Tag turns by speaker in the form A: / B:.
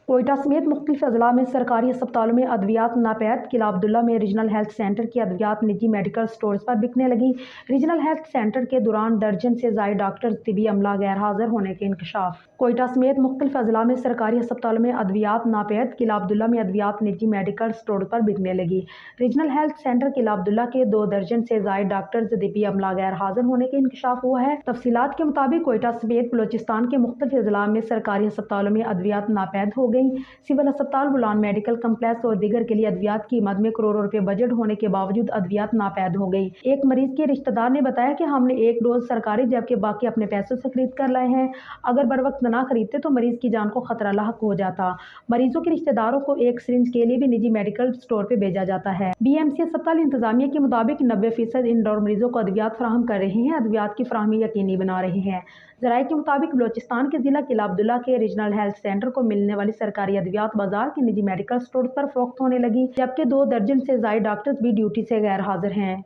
A: कोयटा समेत मुख्तलिफ अजला में सरकारी अस्पतालों में अद्वियात नापैद। किला अब्दुल्ला में रीजनल हेल्थ सेंटर की अद्वियात निजी मेडिकल स्टोर्स पर बिकने लगी। रीजनल हेल्थ सेंटर के दौरान दर्जन से ज़ायद डॉक्टर्स तिबी अमला गैर हाजिर होने के इंकशाफ। कोयटा समेत मुख्तलिफ अजला में सरकारी अस्पतालों में अद्वियात नापैद। किला अब्दुल्ला में अद्वियात निजी मेडिकल स्टोर पर बिकने लगी। रीजनल हेल्थ सेंटर किला अब्दुल्ला के 2 दर्जन से ज़ायद डॉक्टर्स तिबी अमला गैर हाजिर होने के इंकशाफ हुआ है। तफसीलात के मुताबिक कोयटा समेत बलोचिस्तान के मुख्तलिफ अजला में सरकारी अस्पतालों में अद्वियात नापैद हो गई। सिविल अस्पताल बुलान मेडिकल कम्प्लेक्स और दीगर के लिए अद्वियात की मद में करोड़ों रुपए बजट होने के बावजूद अद्वियात नापैद हो गई। एक मरीज के रिश्तेदार ने बताया कि हमने एक डोज सरकारी जबकि बाकी अपने पैसों से खरीद कर लाए हैं। अगर बर वक्त ना खरीदते तो मरीज की जान को खतरा लाहक हो जाता। मरीजों के रिश्तेदारों को एक सिरिंज के लिए भी निजी मेडिकल स्टोर पे भेजा जाता है। BMC अस्पताल इंतजामिया के मुताबिक 90% इंडोर मरीजों को अद्वियात फराहम कर रहे हैं। अद्वियात की फराहमी यकीनी बना रहे हैं। ज़राए के मुताबिक बलोचिस्तान के जिला किला अब्दुल्ला के रीजनल हेल्थ सेंटर को मिलने वाली सरकारी अद्वियात बाजार के निजी मेडिकल स्टोर पर फरोख्त होने लगी, जबकि 2 दर्जन से ज़ायद डॉक्टर्स भी ड्यूटी से गैर हाजिर हैं।